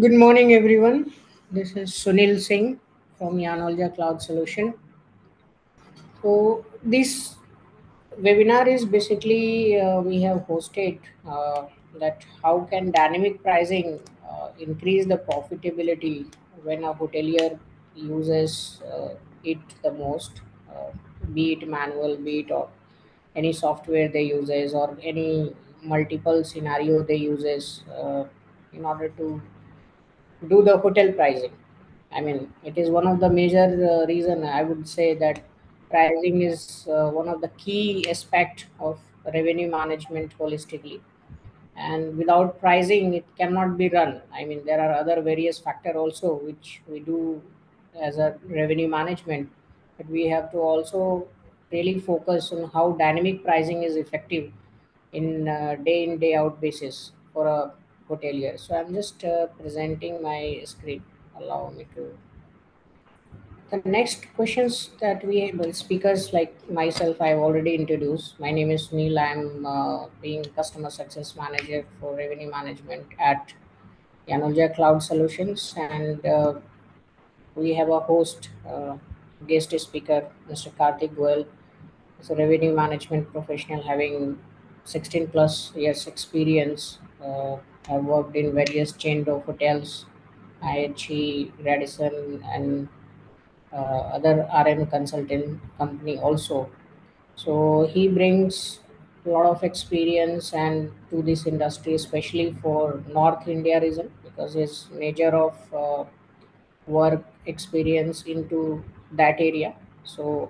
Good morning, everyone. This is Sunil Singh from Yanolja Cloud Solution. So, this webinar is basically we have hosted that how can dynamic pricing increase the profitability when a hotelier uses it the most, uh, be it manual, be it or any software they uses or any multiple scenario they uses in order to do the hotel pricing. I mean, it is one of the major reason I would say that pricing is one of the key aspect of revenue management holistically. And without pricing, it cannot be run. I mean, there are other various factor also which we do as a revenue management, but we have to also really focus on how dynamic pricing is effective in day out basis for a hotelier. So I'm just presenting my screen. Allow me to. The next questions that we well, speakers like myself, I've already introduced. My name is Neil. I'm being customer success manager for revenue management at Yanolja Cloud Solutions, and we have a host, guest speaker, Mr. Karthik Goel. He's a revenue management professional having 16 plus years experience. Have worked in various chain of hotels, IHG, Radisson, and other RM consultant company also. So he brings a lot of experience and to this industry, especially for North India region, because his major of work experience into that area. So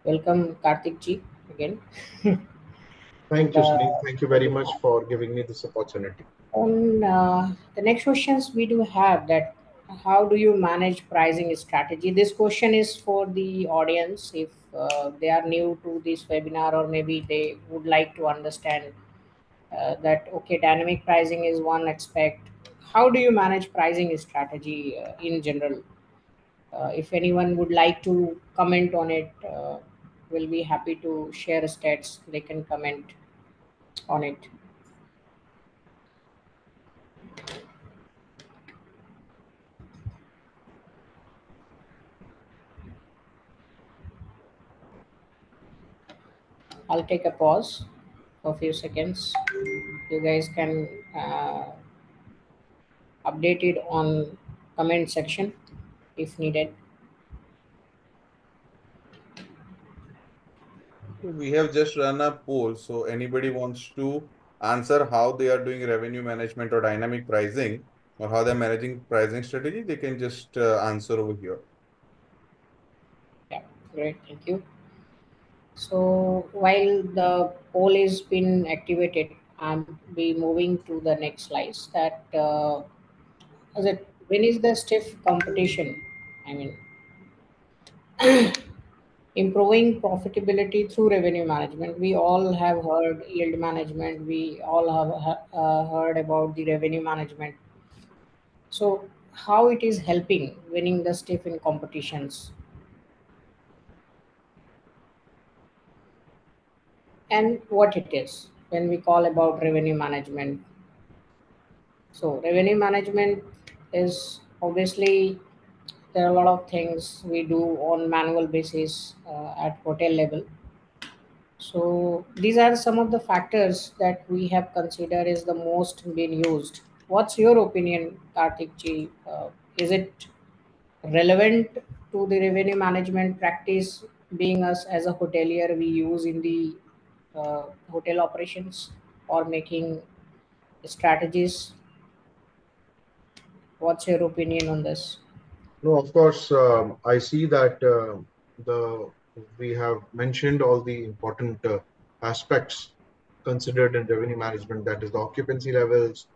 welcome Karthik ji again to Thank you, the Sunil. Thank you very much webinar. for giving me this opportunity. On the next questions we do have that how do you manage pricing strategy? This question is for the audience if they are new to this webinar or maybe they would like to understand that okay, dynamic pricing is one aspect. How do you manage pricing strategy in general? If anyone would like to comment on it, we'll be happy to share stats. They can comment on it. I'll take a pause for a few seconds. You guys can update it on comment section if needed. So we have just run a poll. So anybody wants to answer how they are doing revenue management or dynamic pricing or how they're managing pricing strategy, they can just answer over here. Yeah, great, thank you. So while the poll is been activated, I'm be moving to the next slides. That is it. When is the stiff competition? I mean, improving profitability through revenue management. We all have heard yield management. We all have heard about the revenue management. So how it is helping winning the stiff in competitions and what it is when we call about revenue management. So revenue management is obviously there are a lot of things we do on manual basis at hotel level. So these are some of the factors that we have considered is the most being used. What's your opinion, Karthik ji? Is it relevant to the revenue management practice being us as a hotelier we use in the hotel operations or making strategies? What's your opinion on this? No, of course, I see that the we have mentioned all the important aspects considered in revenue management. That is the occupancy levels,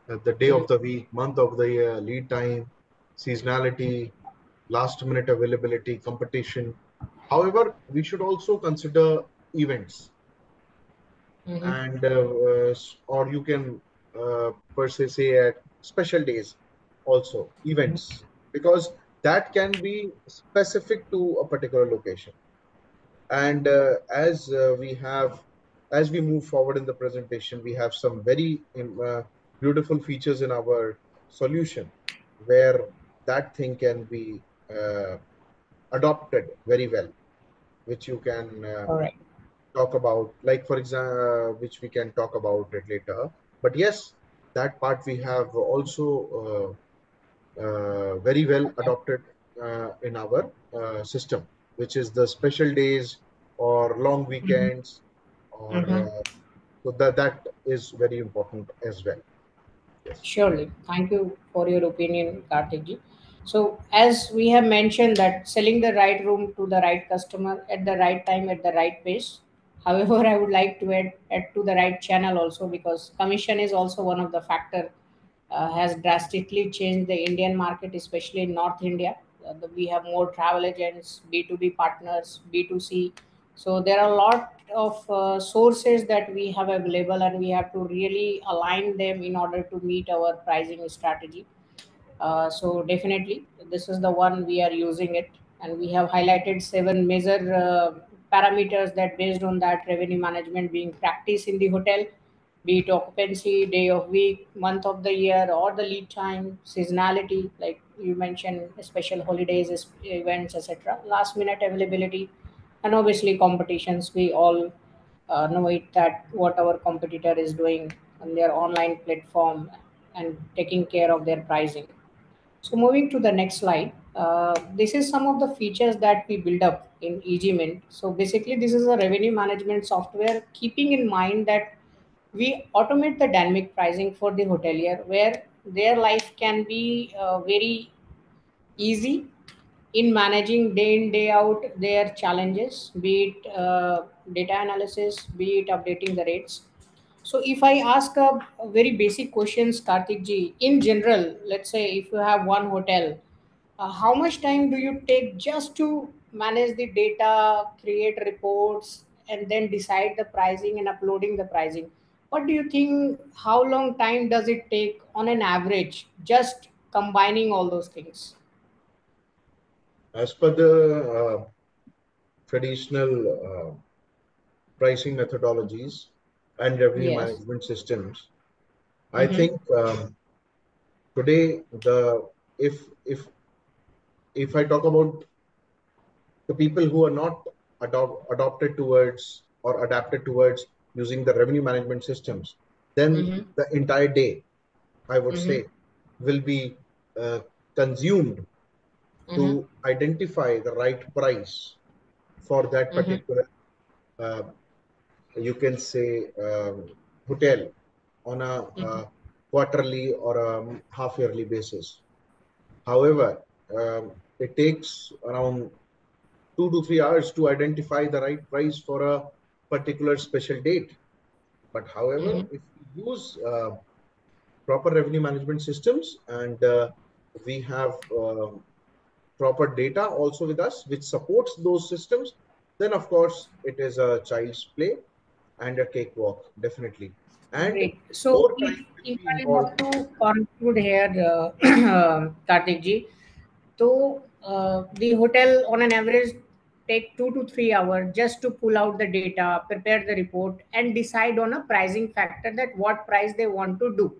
the day Mm, of the week, month of the year, lead time, seasonality, last minute availability, competition. However, we should also consider events mhm, and or you can per se say at special days also mhm, events because that can be specific to a particular location and as we move forward in the presentation we have some very beautiful features in our solution where that thing can be adopted very well, which you can All right. talk about, like for example, which we can talk about it later. But yes, that part we have also very well Okay. adopted in our system, which is the special days or long Mhm. weekends, or Mhm. so that is very important as well. Yes. Surely. Thank you for your opinion, Karthik ji. So, as we have mentioned that selling the right room to the right customer at the right time at the right pace. However, I would like to add to the right channel also, because commission is also one of the factor has drastically changed the Indian market, especially in North India. We have more travel agents, B2B partners, B2C. So there are a lot of sources that we have available, and we have to really align them in order to meet our pricing strategy. So definitely, this is the one we are using it, and we have highlighted seven major parameters that based on that revenue management being practiced in the hotel, be it occupancy, day of week, month of the year, or the lead time, seasonality, like you mentioned, special holidays, events, etc., last minute availability, and obviously competitions. We all know it that what our competitor is doing on their online platform and taking care of their pricing. So moving to the next slide, this is some of the features that we build up in EasyMint. So basically, this is a revenue management software, keeping in mind that we automate the dynamic pricing for the hotelier, where their life can be very easy in managing day in day out their challenges, be it data analysis, be it updating the rates. So if I ask a very basic questions, Karthik ji, in general, let's say if you have one hotel, how much time do you take just to manage the data, create reports, and then decide the pricing and uploading the pricing? What do you think, how long time does it take on an average, just combining all those things? As per the traditional pricing methodologies and revenue Yes. management systems, I Mm-hmm. think today the if I talk about the people who are not adopted towards or adapted towards using the revenue management systems, then Mm-hmm. the entire day, I would Mm-hmm. say, will be uh, consumed Mm-hmm. to identify the right price for that Mm-hmm. particular, uh, you can say, hotel on a quarterly or a half yearly basis. However, it takes around 2 to 3 hours to identify the right price for a particular special date. But however, Mm-hmm. if we use proper revenue management systems and we have proper data also with us, which supports those systems, then of course it is a child's play and a cakewalk, definitely. And Great. So more if time will if be I have involved. to conclude here, Karthik ji, so the hotel on an average take 2 to 3 hours just to pull out the data, prepare the report, and decide on a pricing factor that what price they want to do.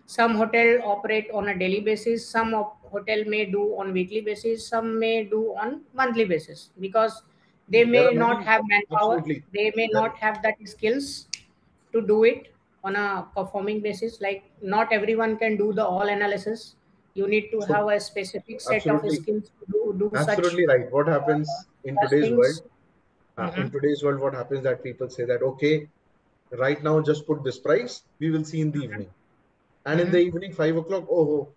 Some hotel operate on a daily basis, some hotel may do on weekly basis, some may do on monthly basis, because they There may are not many, have manpower, absolutely. they may There, not have that skills to do it on a performing basis. Like not everyone can do the all analysis. You need to so have a specific set of absolutely, skills to do such absolutely right. What happens in such today's world? things. Hmm. In today's world, what happens that people say that, okay, right now just put this price, we will see in the evening. And in the Hmm. evening, 5 o'clock, oh,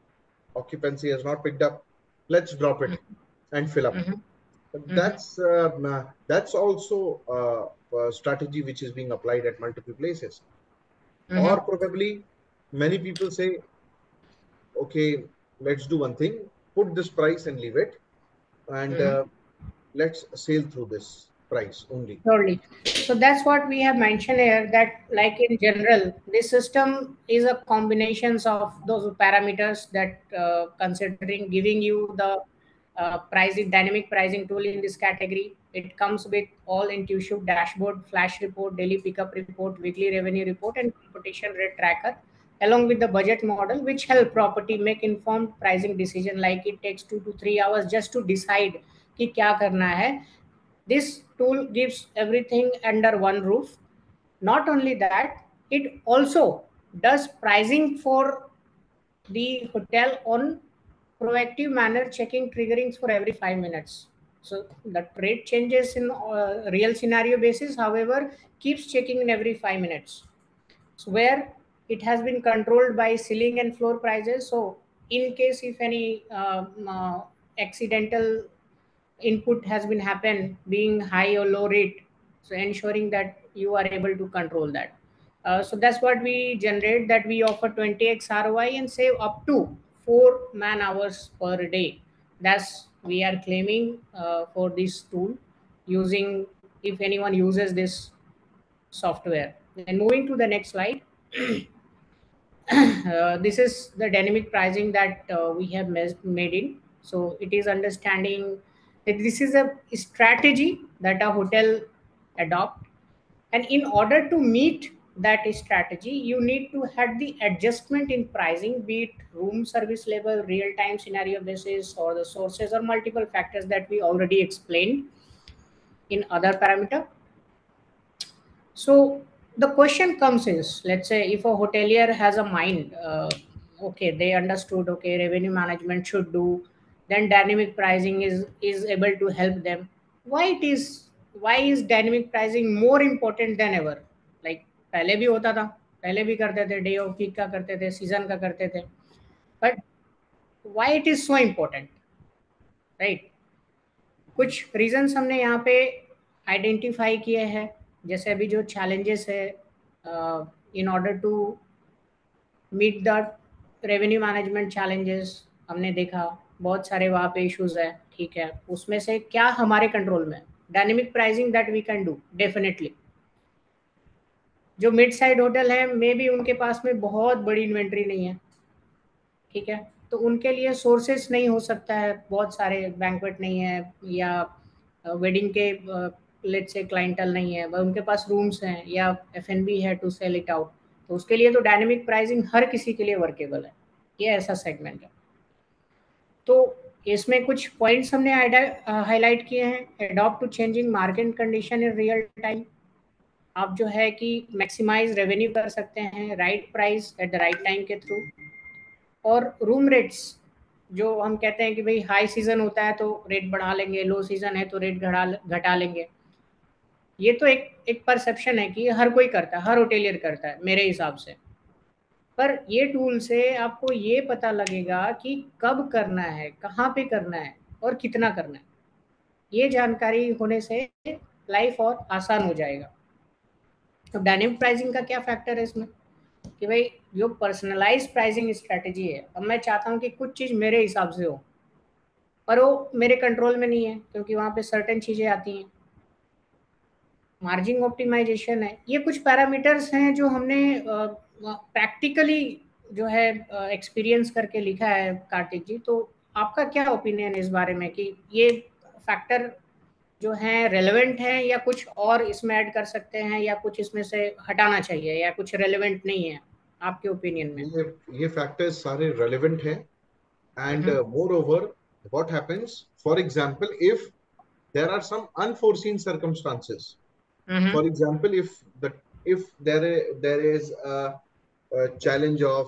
occupancy has not picked up. Let's drop it and fill up. Hmm. But Hmm. that's also a strategy which is being applied at multiple places. Hmm. Or probably many people say, okay, let's do one thing, put this price and leave it, and Hmm. let's sail through this price only. Surely. So that's what we have mentioned here, that like in general, this system is a combinations of those parameters that considering giving you the pricing dynamic pricing tool in this category. It comes with all intuitive dashboard, flash report, daily pickup report, weekly revenue report, and competition rate tracker along with the budget model, which help property make informed pricing decision. Like it takes 2 to 3 hours just to decide कि क्या करना है. This tool gives everything under one roof. Not only that, it also does pricing for the hotel on proactive manner, checking triggerings for every 5 minutes. So the rate changes in real scenario basis, however, keeps checking in every 5 minutes. So where it has been controlled by ceiling and floor prices. So in case if any accidental input has been happened, being high or low rate, so ensuring that you are able to control that. So that's what we generate, that we offer 20x ROI and save up to 4 man hours per day. That's we are claiming for this tool, using if anyone uses this software. And moving to the next slide. This is the dynamic pricing that we have made in. So it is understanding that this is a strategy that a hotel adopt, and in order to meet that strategy, you need to have the adjustment in pricing, be it room service level, real time scenario basis, or the sources or multiple factors that we already explained in other parameter. So the question comes is, let's say if a hotelier has a mind, okay, they understood, okay, revenue management should do, then dynamic pricing is able to help them. Why is dynamic pricing more important than ever? Like पहले भी होता था, पहले भी करते थे, day of week का करते थे, सीजन का करते थे, but why it is so important, right? कुछ रीजंस हमने यहाँ पे आइडेंटिफाई किए हैं, जैसे अभी जो चैलेंजेस है in order to meet the revenue management challenges, हमने देखा बहुत सारे वहाँ पे इश्यूज है, ठीक है, उसमें से क्या हमारे कंट्रोल में, dynamic pricing that we can do definitely. जो मिड साइड होटल है, मे बी उनके पास में बहुत बड़ी इन्वेंट्री नहीं है, ठीक है, तो उनके लिए सोर्सेस नहीं हो सकता है, बहुत सारे बैंक्वेट नहीं है, या वेडिंग के लेट्स से क्लाइंटल नहीं है, उनके पास रूम्स हैं या F&B है टू सेल इट आउट, तो उसके लिए तो डायनेमिक प्राइसिंग हर किसी के लिए वर्केबल है, ये ऐसा सेगमेंट है. तो इसमें कुछ पॉइंट्स हमने हाईलाइट किए हैं. Adopt to changing market condition in real time. आप जो है कि मैक्सिमाइज रेवेन्यू कर सकते हैं right price at the right time के थ्रू. और रूम रेट्स, जो हम कहते हैं कि भाई हाई सीजन होता है तो रेट बढ़ा लेंगे, लो सीजन है तो रेट घटा लेंगे, ये तो एक परसेप्शन है कि हर कोई करता है, हर होटेलियर करता है मेरे हिसाब से. पर ये टूल से आपको ये पता लगेगा कि कब करना है, कहाँ पे करना है और कितना करना है. ये जानकारी होने से लाइफ और आसान हो जाएगा. तो डायनेमिक प्राइसिंग का क्या फैक्टर है इसमें, कि भाई जो पर्सनलाइज प्राइसिंग स्ट्रेटेजी है, अब मैं चाहता हूँ कि कुछ चीज़ मेरे हिसाब से हो, पर वो मेरे कंट्रोल में नहीं है, क्योंकि वहाँ पे सर्टेन चीज़ें आती हैं. मार्जिन ऑप्टिमाइजेशन है, ये कुछ पैरामीटर्स हैं जो हमने प्रैक्टिकली जो है एक्सपीरियंस करके लिखा है कार्तिक जी. तो आपका क्या ओपिनियन है इस बारे में कि ये फैक्टर जो है रेलेवेंट है, या कुछ और इसमें ऐड कर सकते हैं, या कुछ इसमें से हटाना चाहिए, या कुछ रेलेवेंट नहीं है आपके ओपिनियन में? ये फैक्टर्स सारे रेलेवेंट हैं. And more over what happens, for example if there are some unforeseen circumstances. For example, if there is a challenge of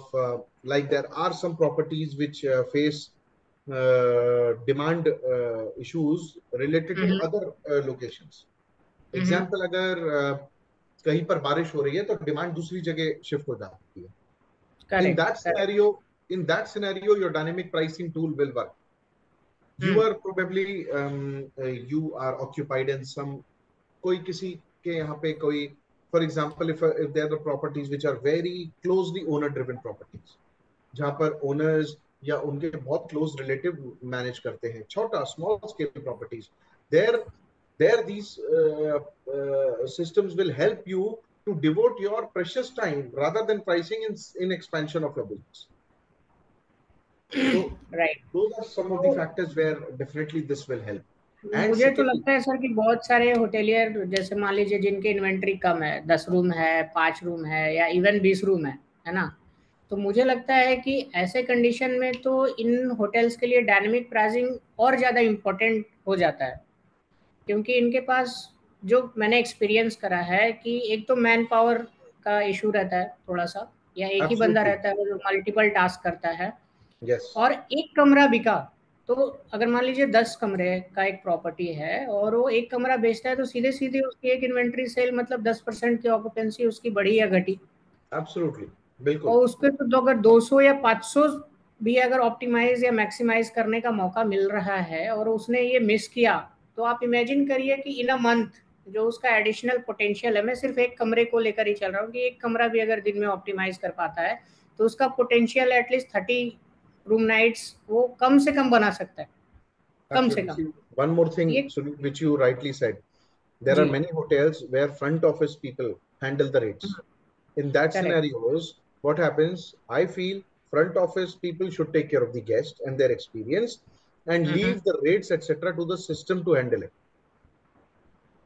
like there are some properties which face demand issues related to other locations. Example, अगर कहीं पर बारिश हो रही है तो demand दूसरी जगह शिफ्ट हो जाती है. In that scenario, your dynamic pricing tool will work. You are probably you are occupied in some कोई किसी के यहाँ पे कोई, for example, if there are the properties which are very closely owner driven properties, जहाँ पर owners या उनके बहुत close relative manage करते हैं, छोटा small scale properties, there these systems will help you to devote your precious time rather than pricing in expansion of your business. So right, those are some of the factors where definitely this will help. मुझे तो लगता है sir कि बहुत सारे hotelier, जैसे मान लीजिए जिनकी इन्वेंट्री कम है, 10 रूम है, 5 रूम है, या इवन 20 रूम है ना, तो मुझे लगता है कि ऐसे कंडीशन में तो इन होटल्स के लिए डायनेमिक प्राइसिंग और ज़्यादा इम्पोर्टेंट हो जाता है, क्योंकि इनके पास जो मैंने एक्सपीरियंस करा है कि एक तो मैन पावर का इशू रहता है थोड़ा सा, या एक ही बंदा Absolutely. रहता है जो मल्टीपल टास्क करता है, Yes. और एक कमरा बिका तो अगर मान लीजिए 10 कमरे का एक प्रॉपर्टी है और वो एक कमरा बेचता है तो सीधे सीधे उसकी एक इन्वेंट्री सेल मतलब 10% की ऑक्यूपेंसी उसकी बढ़ी या घटी, Absolutely. बिल्कुल. और उस पे तो अगर 200 या 500 भी अगर ऑप्टिमाइज या मैक्सिमाइज करने का मौका मिल रहा है और उसने ये मिस किया, तो आप इमेजिन करिए कि इन अ मंथ जो उसका एडिशनल पोटेंशियल है, मैं सिर्फ एक कमरे को लेकर ही चल रहा हूँ कि एक कमरा भी अगर दिन में ऑप्टिमाइज कर पाता है तो उसका पोटेंशियल एटलीस्ट 30 रूम नाइट्स वो कम से कम बना सकता है, कम से Absolutely. कम। See, one more thing, ये Sunil, which you rightly said. There are जी, many hotels where front office people handle the rates. In that correct. scenarios, what happens? I feel front office people should take care of the guest and their experience and leave the rates, etc., to the system to handle it.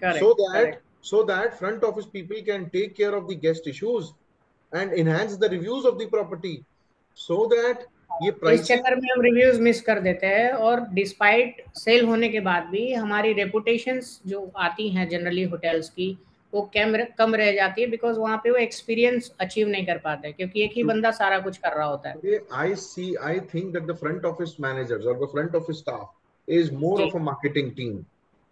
So correct, that correct. so that front office people can take care of the guest issues and enhance the reviews of the property so that ये इस pricing. चक्कर में हम reviews miss कर देते हैं और despite cell होने के बाद भी हमारी रेपुटेशंस जो आती हैं जनरली होटल्स की वो कम रह जाती है, बिकॉज वहाँ पे वो एक्सपीरियंस अचीव नहीं कर पाते क्योंकि एक ही बंदा सारा कुछ कर रहा होता है। Today, I think that the front office managers or the front office staff is more जी। of a marketing team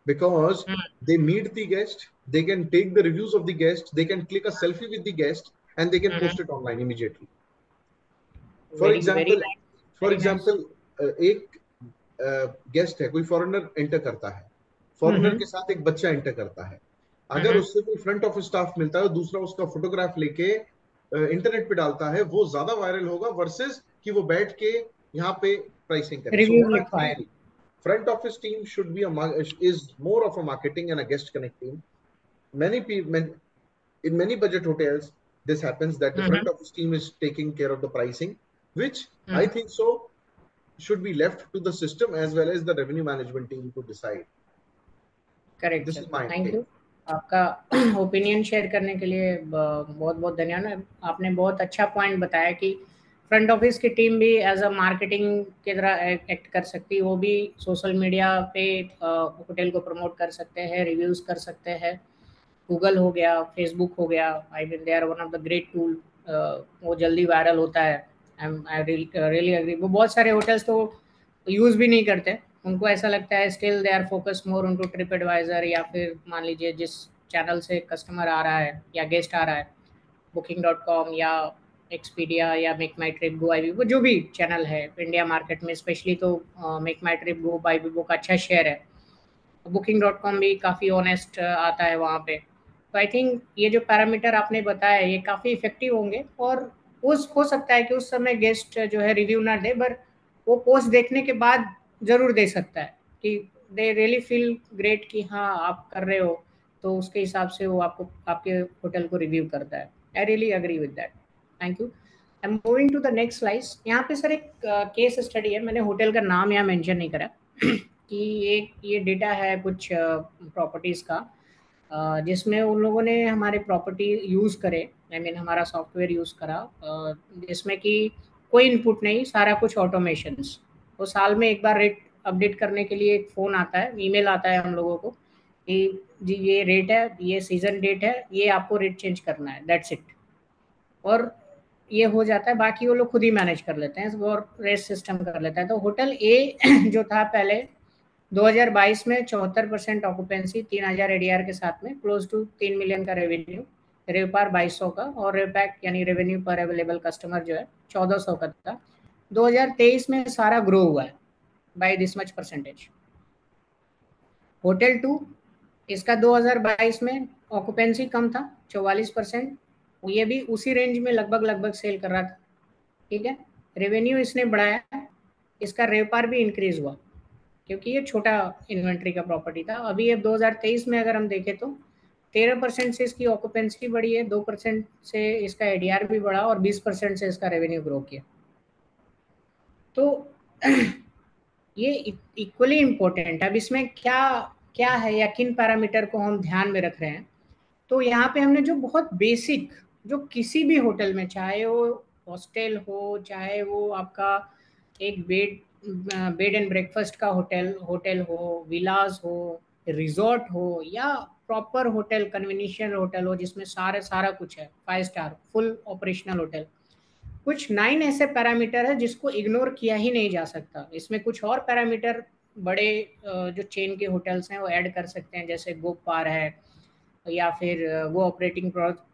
because they meet the guest, they can take the reviews of the guest, they can click a selfie with the guest, and they can post it online immediately. For very very example, nice, for very nice. example, एक guest है, कोई foreigner enter करता है, foreigner के साथ एक बच्चा enter करता है, अगर उससे कोई फ्रंट ऑफिस स्टाफ मिलता है दूसरा उसका फोटोग्राफ लेके इंटरनेट पे डालता है, वो ज्यादा वायरल होगा वर्सेस कि वो बैठ के यहाँ पे प्राइसिंग करे. सो रिव्यू व्हाट आई लिखवाया। Feel, front office team should be is more of a marketing and a guest connect team. Many people in many budget hotels this happens that the front office team is taking care of the pricing, which I think so should be left to the system as well as the revenue management team to decide. Correct This sir, is my thank take. You. आपका opinion share करने के लिए बहुत बहुत धन्यवाद। आपने बहुत अच्छा पॉइंट बताया कि फ्रंट ऑफिस की टीम भी एज अ मार्केटिंग की तरह एक्ट कर सकती है, वो भी सोशल मीडिया पे होटल को प्रमोट कर सकते हैं, रिव्यूज़ कर सकते हैं, गूगल हो गया, फेसबुक हो गया, I mean they are one of the great tool, वो जल्दी वायरल होता है। I really agree. वो बहुत सारे होटल्स तो यूज़ भी नहीं करते, उनको ऐसा लगता है still they are focus more onto TripAdvisor, या फिर मान लीजिए जिस चैनल से कस्टमर आ रहा है या गेस्ट आ रहा है, बुकिंग.com या एक्सपीडिया या मेक माई ट्रिप गो, आई वो जो भी चैनल है इंडिया मार्केट में स्पेशली, तो make my trip go by Vivo का अच्छा शेयर है, बुकिंग.com भी काफ़ी ऑनेस्ट आता है वहाँ पे। तो आई थिंक ये जो पैरामीटर आपने बताया ये काफ़ी इफ़ेक्टिव होंगे, और उस हो सकता है कि उस समय गेस्ट जो है रिव्यू ना दे, पर वो पोस्ट देखने के बाद ज़रूर दे सकता है कि दे रियली फील ग्रेट कि हाँ आप कर रहे हो, तो उसके हिसाब से वो आपको आपके होटल को रिव्यू करता है। I really agree with that. Thank you. I am moving to the next slides. यहाँ पे सर एक केस स्टडी है, मैंने होटल का नाम यहाँ मेंशन नहीं करा कि एक ये डेटा है कुछ प्रॉपर्टीज़ का, जिसमें उन लोगों ने हमारे प्रॉपर्टी यूज़ करे, आई मीन हमारा सॉफ्टवेयर यूज़ करा, जिसमें कि कोई इनपुट नहीं, सारा कुछ ऑटोमेशंस। तो साल में एक बार रेट अपडेट करने के लिए एक फ़ोन आता है, ईमेल आता है हम लोगों को कि जी ये रेट है, ये सीज़न डेट है, ये आपको रेट चेंज करना है, दैट्स इट। और ये हो जाता है, बाकी वो लोग खुद ही मैनेज कर लेते हैं और रेट सिस्टम कर लेता है। तो होटल ए जो था पहले 2022 में 74% ऑक्यूपेंसी, 3000 एडीआर के साथ में, क्लोज टू 3 मिलियन का रेवेन्यू, रेवपार 2200 का, और रेवपैक यानी रेवेन्यू पर अवेलेबल कस्टमर जो है 1400 का था। 2023 में सारा ग्रो हुआ है by this much percentage. Hotel 2 इसका 2022 में ऑक्यूपेंसी कम था 44%, ये भी उसी रेंज में लगभग सेल कर रहा था, ठीक है। रेवेन्यू इसने बढ़ाया, इसका रेवपार भी इंक्रीज हुआ क्योंकि ये छोटा इन्वेंट्री का प्रॉपर्टी था। अभी अब 2023 में अगर हम देखें तो 13% से इसकी ऑक्यूपेंसी बढ़ी है, 2% से इसका एडीआर भी बढ़ा और 20% से इसका रेवेन्यू ग्रो किया। तो ये इक्वली इम्पोर्टेंट है। अब इसमें क्या क्या है या किन पैरामीटर को हम ध्यान में रख रहे हैं, तो यहाँ पे हमने जो बहुत बेसिक, जो किसी भी होटल में, चाहे वो हॉस्टल हो, चाहे वो आपका एक बेड एंड ब्रेकफास्ट का होटल हो, विलास हो, रिजॉर्ट हो, या प्रॉपर होटल, कन्वेंशियल होटल हो जिसमें सारा कुछ है, 5 स्टार फुल ऑपरेशनल होटल, कुछ 9 ऐसे पैरामीटर है जिसको इग्नोर किया ही नहीं जा सकता। इसमें कुछ और पैरामीटर बड़े जो चेन के होटल्स हैं वो ऐड कर सकते हैं, जैसे गोपार है, या फिर वो ऑपरेटिंग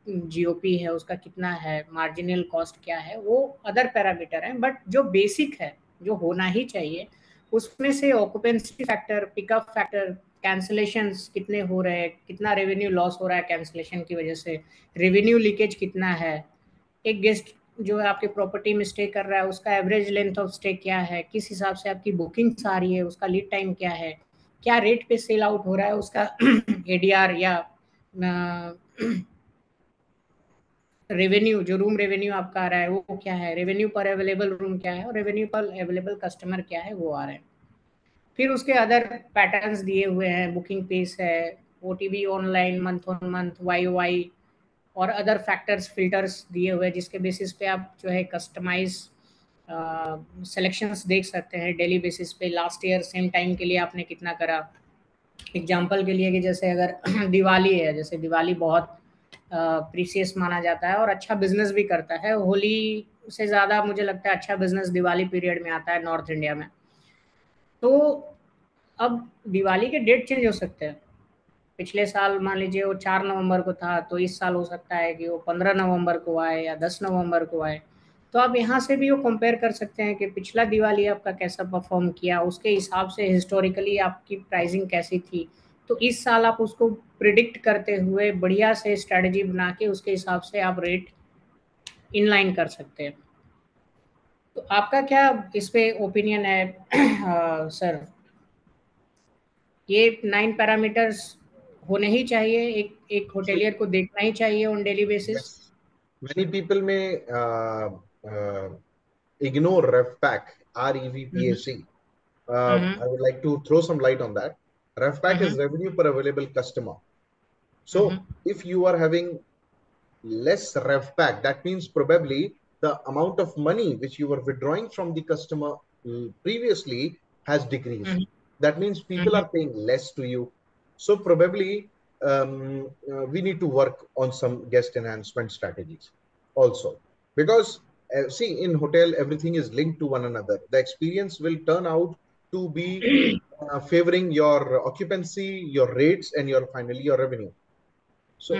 जीओपी है उसका कितना है, मार्जिनल कॉस्ट क्या है, वो अदर पैरामीटर हैं। बट जो बेसिक है, जो होना ही चाहिए, उसमें से occupancy factor, pickup factor, cancellations कितने हो रहे हैं, कितना रेवेन्यू लॉस हो रहा है कैंसलेशन की वजह से, रेवेन्यू लीकेज कितना है, एक गेस्ट जो है आपके प्रॉपर्टी में स्टे कर रहा है उसका एवरेज लेंथ ऑफ स्टे क्या है, किस हिसाब से आपकी बुकिंग्स आ रही है, उसका लीड टाइम क्या है, क्या रेट पे सेल आउट हो रहा है उसका एडीआर, या रेवेन्यू, जो रूम रेवेन्यू आपका आ रहा है वो क्या है, रेवेन्यू पर अवेलेबल रूम क्या है, और रेवेन्यू पर अवेलेबल कस्टमर क्या है, वो आ रहे हैं। फिर उसके अदर पैटर्न्स दिए हुए हैं, बुकिंग पेस है, OTV online, month on month, Y और अदर फैक्टर्स, फिल्टर्स दिए हुए हैं जिसके बेसिस पे आप जो है कस्टमाइज सिलेक्शंस देख सकते हैं डेली बेसिस पे। लास्ट ईयर सेम टाइम के लिए आपने कितना करा, एग्जांपल के लिए कि जैसे अगर दिवाली है, जैसे दिवाली बहुत प्रीसियस माना जाता है और अच्छा बिजनेस भी करता है, होली से ज़्यादा मुझे लगता है अच्छा बिजनेस दिवाली पीरियड में आता है नॉर्थ इंडिया में। तो अब दिवाली के डेट चेंज हो सकते हैं, पिछले साल मान लीजिए वो 4 नवंबर को था, तो इस साल हो सकता है कि वो 15 नवंबर को आए या 10 नवंबर को आए। तो आप यहाँ से भी वो कंपेयर कर सकते हैं कि पिछला दिवाली आपका कैसा परफॉर्म किया, उसके हिसाब से हिस्टोरिकली आपकी प्राइसिंग कैसी थी, तो इस साल आप उसको प्रिडिक्ट करते हुए बढ़िया से स्ट्रेटजी बना के उसके हिसाब से आप रेट इनलाइन कर सकते हैं। तो आपका क्या इस पे ओपिनियन है सर? ये 9 पैरामीटर्स होने ही चाहिए, एक एक So, होटेलियर को देखना ही चाहिए on daily basis. yes, many people may ignore RevPAC, REVPAC. I would like to throw some light on that. RevPAC is revenue per available customer. So if you are having less RevPAC, that means probably the amount of money which you were withdrawing from the customer previously has decreased. That means people are paying less to you. So probably we need to work on some guest enhancement strategies also, because see, in hotel everything is linked to one another. The experience will turn out to be favoring your occupancy, your rates, and your finally your revenue. So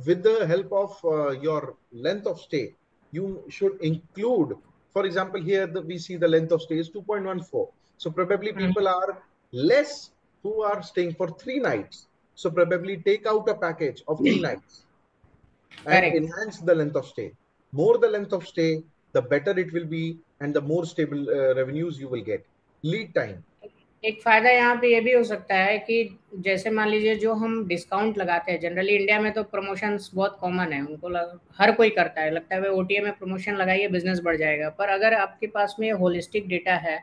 with the help of your length of stay, you should include, for example, here we see the length of stay is 2.14. So probably people are less who are staying for 3 nights. So probably take out a package of 3 nights and correct. enhance the length of stay. More the length of stay, the better it will be, and the more stable revenues you will get. Lead time. एक फ़ायदा यहाँ पे ये भी हो सकता है कि जैसे मान लीजिए जो हम डिस्काउंट लगाते हैं, जनरली इंडिया में तो प्रमोशंस बहुत कॉमन है, हर कोई करता है, लगता है भाई ओटीए में प्रमोशन लगाइए बिजनेस बढ़ जाएगा। पर अगर आपके पास में होलिस्टिक डेटा है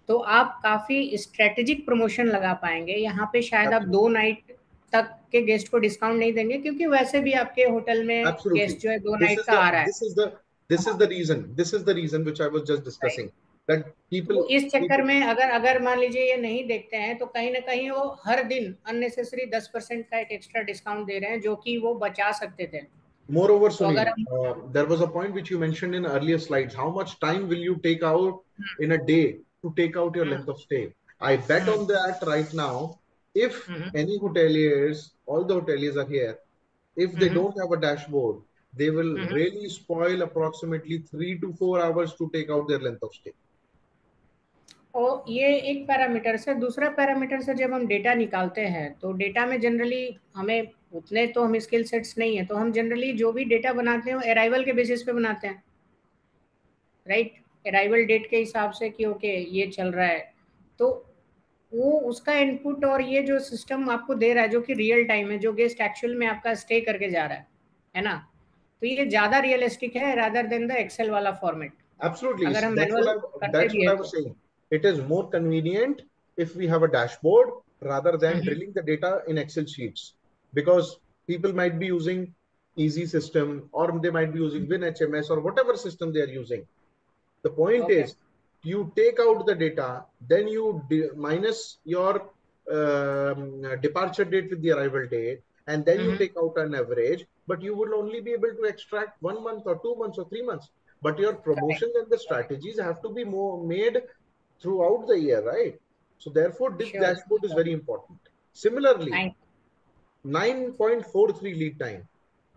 तो आप काफ़ी स्ट्रेटेजिक प्रमोशन लगा पाएंगे। यहाँ पे शायद आप 2 नाइट तक के गेस्ट को डिस्काउंट नहीं देंगे, क्योंकि वैसे भी आपके होटल में Absolutely. गेस्ट जो है 2 नाइट This का is आ the रहा है। this is the this is the reason. This is the reason which I was just discussing. That तो इस चक्कर people में अगर अगर मान लीजिए ये नहीं देखते हैं तो कहीं ना कहीं वो हर दिन अननेसेसरी 10% का एक एक्स्ट्रा डिस्काउंट दे रहे हैं, जो कि वो बचा सकते थे। moreover, तो अगर Sunil, हम there was a point which you mentioned in earlier slides. How much time will you take out in a day to take out your length of stay? I bet on that right now. If any hoteliers, all the hoteliers are here, if they don't have a dashboard, they will really spoil approximately 3 to 4 hours to take out their length of stay. और ये एक parameter से, दूसरा parameter से जब हम data निकालते हैं तो डेटा में जनरली हमें उतने तो हम स्किल सेट्स नहीं है, तो हम जनरली जो भी डेटा बनाते हैं वो अराइवल के बेसिस पे बनाते हैं, राइट? अराइवल डेट के हिसाब से कि ओके ये चल रहा है, तो वो उसका इनपुट और ये जो सिस्टम आपको दे रहा है जो कि रियल टाइम है, जो गेस्ट एक्चुअल में आपका स्टे करके जा रहा है ना, तो ये ज़्यादा रियलिस्टिक है रादर देन द एक्सेल वाला फॉर्मेट, Absolutely. अगर हम That's what मैनुअल I करते that's भी what है I was तो। saying. It is more convenient if we have a dashboard rather than drilling the data in Excel sheets, because people might be using easy system, or they might be using WinHMS or whatever system they are using. The point Okay. is, you take out the data, then you minus your departure date with the arrival date, and then you take out an average, but you will only be able to extract 1 month or 2 months or 3 months. But your Correct. promotions and the strategies have to be more made throughout the year, right? So therefore, this Sure. dashboard is very important. Similarly, Thank 9.43 lead time.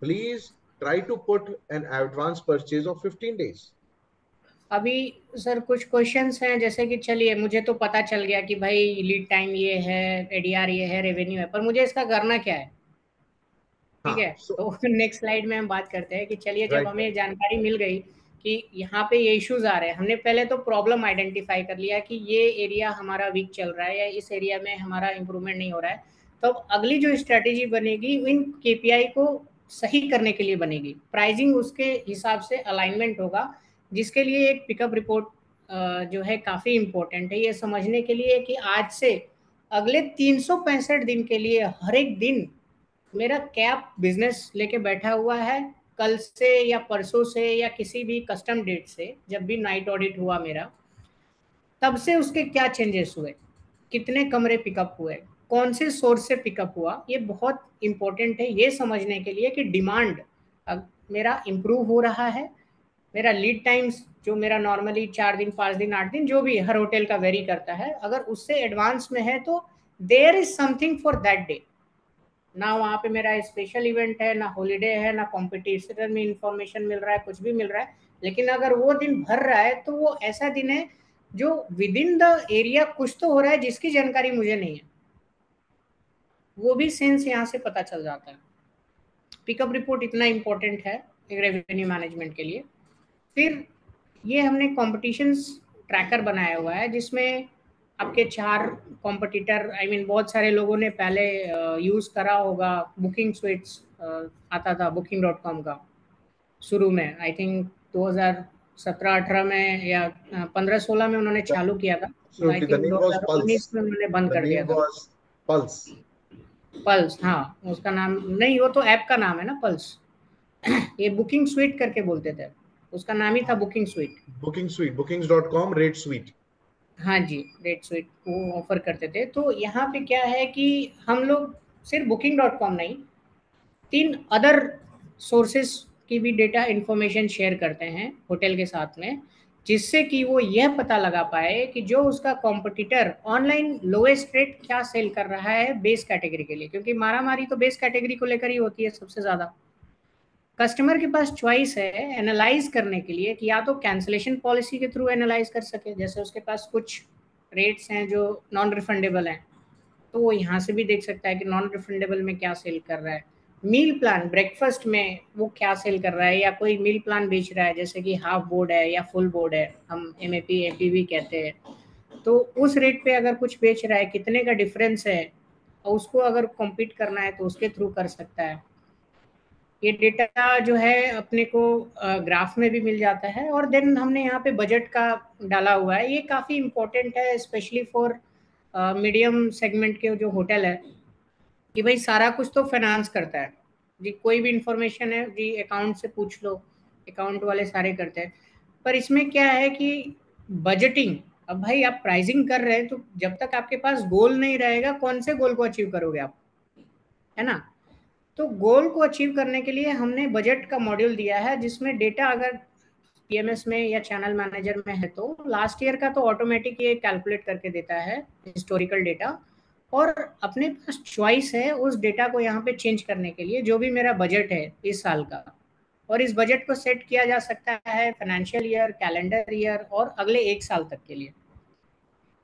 Please try to put an advance purchase of 15 days. अभी sir कुछ questions हैं, जैसे कि चलिए मुझे तो पता चल गया कि भाई लीड टाइम ये है, एडीआर ये है, रेवेन्यू है, पर मुझे इसका करना क्या है? ठीक है, हाँ, so तो नेक्स्ट स्लाइड में हम बात करते हैं कि चलिए जब right, हमें जानकारी मिल गई कि यहाँ पे ये इश्यूज आ रहे हैं, हमने पहले तो प्रॉब्लम आइडेंटिफाई कर लिया कि ये एरिया हमारा वीक चल रहा है या इस एरिया में हमारा इंप्रूवमेंट नहीं हो रहा है, तो अब अगली जो स्ट्रेटेजी बनेगी इन केपीआई को सही करने के लिए बनेगी, प्राइसिंग उसके हिसाब से अलाइनमेंट होगा, जिसके लिए एक पिकअप रिपोर्ट जो है काफ़ी इम्पोर्टेंट है ये समझने के लिए कि आज से अगले 365 दिन के लिए हर एक दिन मेरा कैप बिजनेस लेके बैठा हुआ है, कल से या परसों से या किसी भी कस्टम डेट से जब भी नाइट ऑडिट हुआ मेरा, तब से उसके क्या चेंजेस हुए, कितने कमरे पिकअप हुए, कौन से सोर्स से पिकअप हुआ, ये बहुत इंपॉर्टेंट है ये समझने के लिए कि डिमांड मेरा इम्प्रूव हो रहा है, मेरा लीड टाइम्स जो मेरा नॉर्मली 4 दिन 5 दिन 8 दिन जो भी हर होटल का वेरी करता है, अगर उससे एडवांस में है तो there is something for that day, ना वहाँ पे मेरा स्पेशल इवेंट है, ना हॉलीडे है, ना कॉम्पिटिशन में इंफॉर्मेशन मिल रहा है, कुछ भी मिल रहा है, लेकिन अगर वो दिन भर रहा है तो वो ऐसा दिन है जो विद इन द एरिया कुछ तो हो रहा है जिसकी जानकारी मुझे नहीं है, वो भी सेंस यहाँ से पता चल जाता है। पिकअप रिपोर्ट इतना इम्पोर्टेंट है एक रेवेन्यू मैनेजमेंट के लिए। फिर ये हमने कॉम्पिटिशन्स ट्रैकर बनाया हुआ है जिसमें आपके 4 कॉम्पिटिटर, आई मीन बहुत सारे लोगों ने पहले यूज़ करा होगा, बुकिंग स्वीट्स आता था booking.com का शुरू में, आई थिंक 2017-18 में या 15-16 में उन्होंने चालू किया था, आई absolutely. The think name was 2019 Pulse. में उन्होंने बंद The कर दिया name था। was Pulse. पल्स, हाँ उसका नाम नहीं, वो तो ऐप का नाम है ना पल्स। ये बुकिंग स्वीट करके बोलते थे, उसका नाम ही था booking sweet. Booking Suite, bookings.com, Rate Suite. हाँ जी, रेट स्वीट वो ऑफर करते थे। तो यहाँ पे क्या है कि हम लोग सिर्फ booking.com नहीं, 3 अदर सोर्सेस की भी डेटा इन्फॉर्मेशन शेयर करते हैं होटल के साथ में, जिससे कि वो यह पता लगा पाए कि जो उसका कॉम्पिटिटर ऑनलाइन लोएस्ट रेट क्या सेल कर रहा है बेस कैटेगरी के लिए, क्योंकि मारामारी तो बेस कैटेगरी को लेकर ही होती है सबसे ज़्यादा। कस्टमर के पास चॉइस है एनालाइज करने के लिए कि या तो कैंसलेशन पॉलिसी के थ्रू एनालाइज कर सके, जैसे उसके पास कुछ रेट्स हैं जो नॉन रिफंडेबल हैं, तो वो यहाँ से भी देख सकता है कि नॉन रिफंडेबल में क्या सेल कर रहा है, मील प्लान ब्रेकफास्ट में वो क्या सेल कर रहा है, या कोई मील प्लान बेच रहा है जैसे कि हाफ बोर्ड है या फुल बोर्ड है, हम MAP MPV कहते हैं, तो उस रेट पे अगर कुछ बेच रहा है कितने का डिफरेंस है, और उसको अगर कॉम्पीट करना है तो उसके थ्रू कर सकता है। ये डेटा जो है अपने को ग्राफ में भी मिल जाता है, और देन हमने यहाँ पे बजट का डाला हुआ है, ये काफ़ी इम्पोर्टेंट है स्पेशली फॉर मीडियम सेगमेंट के जो होटल है, कि भाई सारा कुछ तो फाइनेंस करता है जी, कोई भी इंफॉर्मेशन है जी अकाउंट से पूछ लो, अकाउंट वाले सारे करते हैं, पर इसमें क्या है कि बजटिंग, अब भाई आप प्राइसिंग कर रहे हैं तो जब तक आपके पास गोल नहीं रहेगा कौन से गोल को अचीव करोगे आप, है ना? तो गोल को अचीव करने के लिए हमने बजट का मॉड्यूल दिया है जिसमें डेटा अगर पीएमएस में या चैनल मैनेजर में है तो लास्ट ईयर का तो ऑटोमेटिक ये कैलकुलेट करके देता है हिस्टोरिकल डेटा, और अपने पास चॉइस है उस डेटा को यहाँ पे चेंज करने के लिए, जो भी मेरा बजट है इस साल का, और इस बजट को सेट किया जा सकता है फाइनेंशियल ईयर, कैलेंडर ईयर और अगले 1 साल तक के लिए।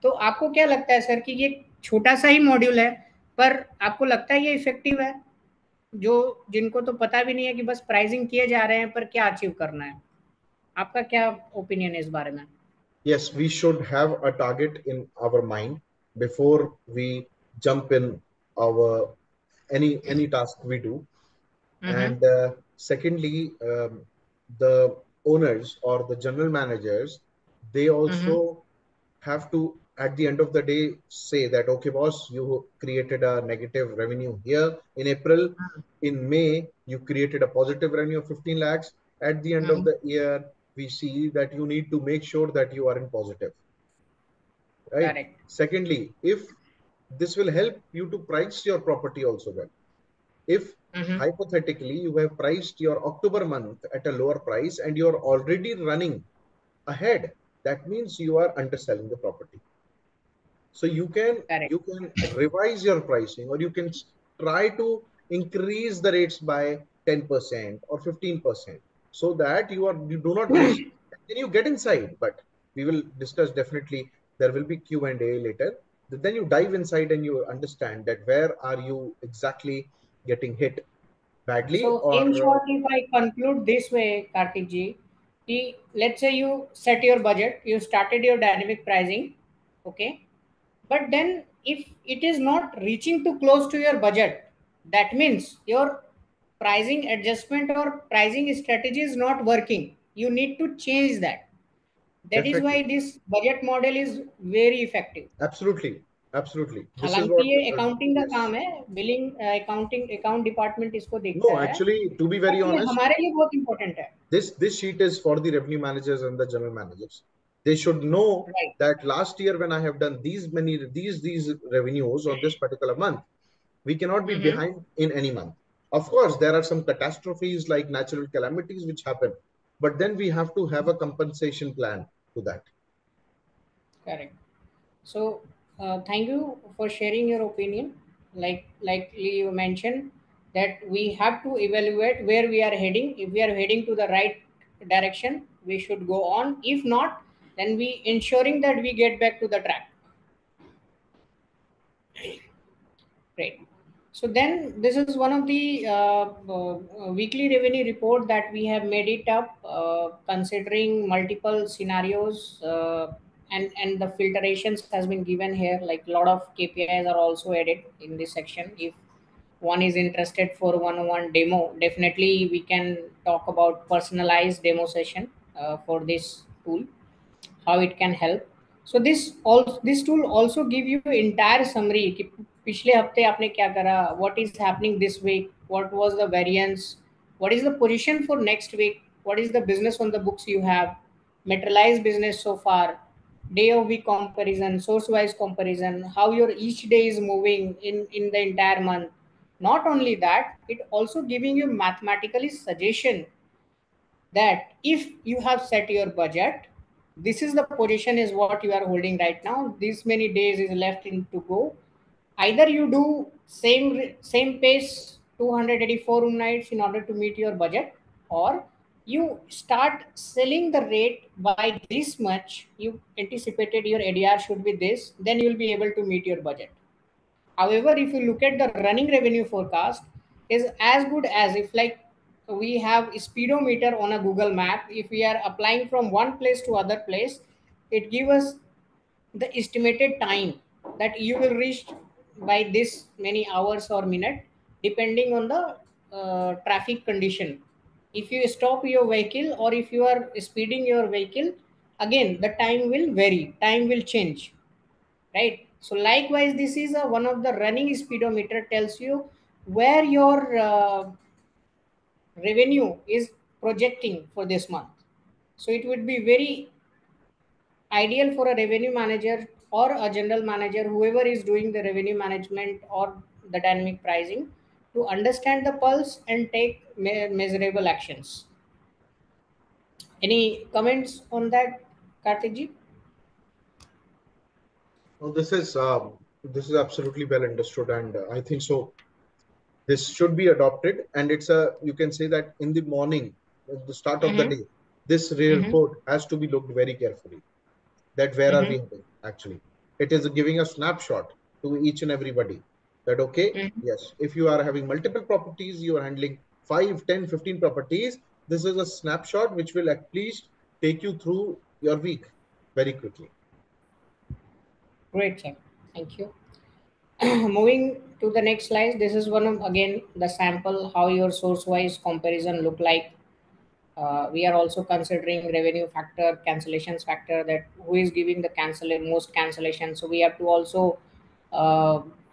तो आपको क्या लगता है सर कि ये छोटा सा ही मॉड्यूल है, पर आपको लगता है ये इफेक्टिव है, जो जिनको तो पता भी नहीं है कि बस प्राइसिंग किए जा रहे हैं पर क्या अचीव करना है? आपका क्या ओपिनियन है इस बारे में? Yes, we should have a target in our mind before we jump in our any task we do. Hmm, And secondly, the owners or the general managers, they hmm, also have to at the end of the day say that, okay, boss, you created a negative revenue here in April. In May, you created a positive revenue of 15 lakhs. At the end of the year, we see that you need to make sure that you are in positive, right? Correct. Secondly, if this will help you to price your property also well. If hypothetically you have priced your October month at a lower price and you are already running ahead, that means you are underselling the property. So you can Correct. revise your pricing, or you can try to increase the rates by 10% or 15%, so that you do not miss. Then you get inside. But we will discuss definitely. There will be Q&A later. Then you dive inside and you understand that where are you exactly getting hit badly, So or in short, if I conclude this way, Kartik ji, let's say you set your budget, you started your dynamic pricing, okay, but then if it is not reaching too close to your budget, that means your pricing adjustment or pricing strategy is not working. You need to change that. That is definitely, why this budget model is very effective. absolutely, absolutely. This is हालांकि what. ये accounting का Yes. काम है, billing accounting account department इसको देखता No, है, actually, to be very but ये honest, हमारे लिए बहुत इंपॉर्टेंट है. this sheet is for the revenue managers and the general managers. They should know Right. that last year when I have done these revenues on this particular month, we cannot be behind in any month. Of course, there are some catastrophes like natural calamities which happen, but then we have to have a compensation plan to that. Correct. So, thank you for sharing your opinion. Like you mentioned, that we have to evaluate where we are heading. If we are heading to the right direction, we should go on. If not, then we ensuring that we get back to the track. Great. So then this is one of the weekly revenue report that we have made it up, considering multiple scenarios, and the filtrations has been given here. Like a lot of KPIs are also added in this section. If one is interested for one-on-one demo, definitely we can talk about personalized demo session for this tool, how it can help. So this tool also give you entire summary कि पिछले हफ्ते आपने क्या करा, what is happening this week, what was the variance, what is the position for next week, what is the business on the books you have, materialized business so far, day of week comparison, source wise comparison, how your each day is moving in the entire month. Not only that, it also giving you mathematically suggestion that if you have set your budget, this is the position is what you are holding right now, this many days is left in to go. Either you do same pace 284 room nights in order to meet your budget, or you start selling the rate by this much, you anticipated your ADR should be this, then you will be able to meet your budget. However, if you look at the running revenue forecast, is as good as if like we have a speedometer on a Google map. If we are applying from one place to other place, it gives us the estimated time that you will reach by this many hours or minute, depending on the traffic condition. If you stop your vehicle or if you are speeding your vehicle, again the time will vary, time will change, right? So likewise, this is one of the running speedometer tells you where your revenue is projecting for this month. So it would be very ideal for a revenue manager or a general manager, whoever is doing the revenue management or the dynamic pricing, to understand the pulse and take measurable actions. Any comments on that, Kartik ji? Well, this is absolutely well understood, and I think so. This should be adopted, and it's a, you can say that in the morning, at the start of the Mm-hmm. day, this Mm-hmm. report has to be looked very carefully. That where are we Mm-hmm. heading? Actually, it is giving a snapshot to each and everybody that, okay, Mm-hmm. yes, if you are having multiple properties, you are handling 5, 10, 15 properties. This is a snapshot which will at least take you through your week very quickly. Great, sir. Thank you. Moving to the next slide, this is one of again the sample how your source wise comparison look like. We are also considering revenue factor, cancellations factor, that who is giving the most cancellation. So we have to also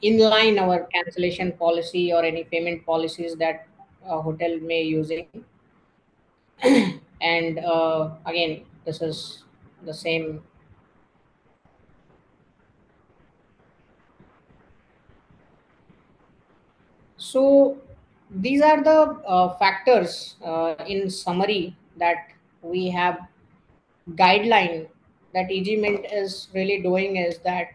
inline our cancellation policy or any payment policies that a hotel may using. And again, this is the same. So these are the factors in summary that we have guideline that EG Mint is really doing is that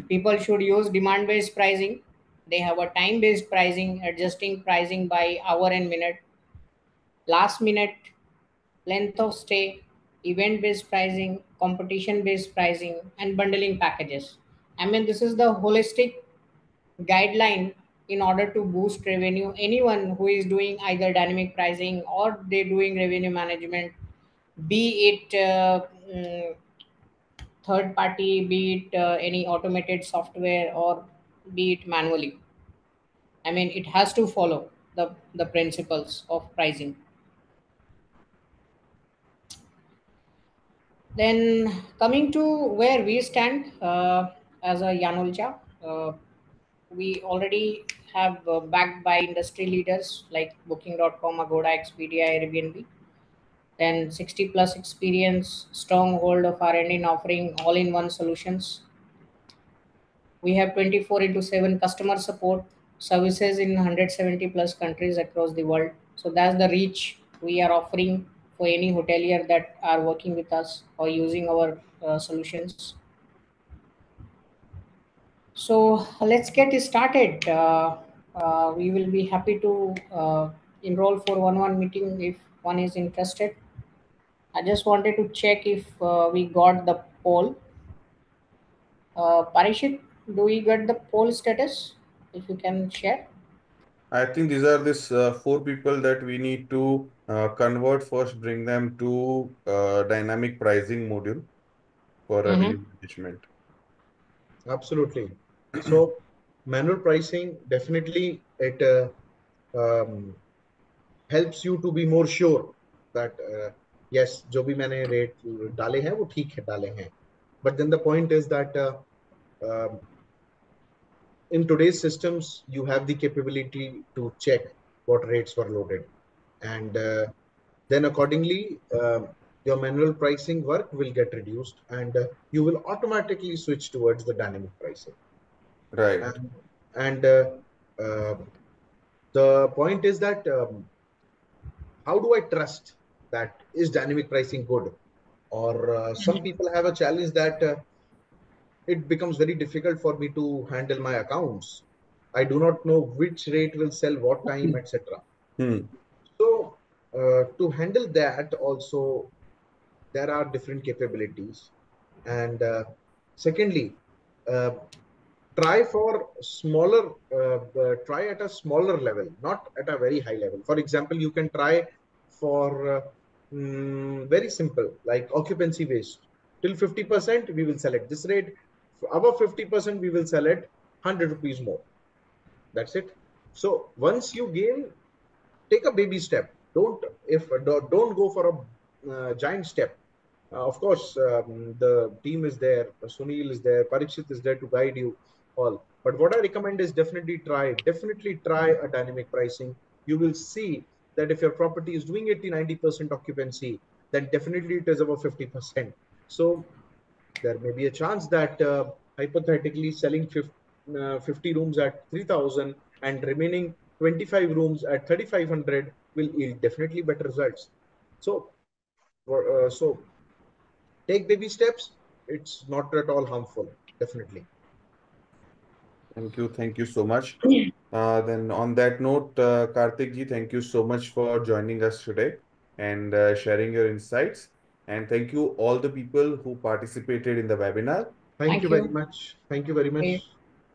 people should use demand based pricing. They have a time based pricing, adjusting pricing by hour and minute, last minute, length of stay, event based pricing, competition based pricing, and bundling packages. I mean, this is the holistic guideline in order to boost revenue. Anyone who is doing either dynamic pricing or they're doing revenue management, be it third party, be it any automated software, or be it manually. I mean, it has to follow the principles of pricing. Then coming to where we stand as a Yanolja, we already have backed by industry leaders like Booking.com, Agoda, Expedia, Airbnb. Then 60 plus experience, strong hold of R&D in offering all-in-one solutions. We have 24 into 7 customer support services in 170 plus countries across the world. So that's the reach we are offering for any hotelier that are working with us or using our solutions. So let's get started. We will be happy to enroll for one-on-one meeting if one is interested. I just wanted to check if we got the poll. Parishit, do we get the poll status? If you can share. I think these are this four people that we need to convert first, bring them to dynamic pricing module for Mm-hmm. revenue management. Absolutely. So manual pricing definitely it helps you to be more sure that yes, जो भी मैंने rate डाले हैं वो ठीक है डाले हैं. But then the point is that um, in today's systems you have the capability to check what rates were loaded, and then accordingly your manual pricing work will get reduced, and you will automatically switch towards the dynamic pricing. Right. And uh, the point is that how do I trust that is dynamic pricing good? Or some people have a challenge that it becomes very difficult for me to handle my accounts. I do not know which rate will sell what time, etc. Hmm. So to handle that also, there are different capabilities. And secondly, uh, try at a smaller level, not at a very high level. For example, you can try for very simple, like occupancy based. Till 50%, we will sell at this rate. Above 50%, we will sell at 100 rupees more. That's it. So once you gain, take a baby step. Don't go for a giant step. Of course, the team is there. Sunil is there. Parikshit is there to guide you all. But what I recommend is definitely try a dynamic pricing. You will see that if your property is doing 80-90% occupancy, then definitely it is above 50%. So there may be a chance that hypothetically selling 50 rooms at 3,000 and remaining 25 rooms at 3,500 will yield definitely better results. So take baby steps. It's not at all harmful, definitely. Thank you so much. Then on that note, Karthik ji, thank you so much for joining us today and sharing your insights. And thank you all the people who participated in the webinar. Thank Thank you very you. much. Thank you very much.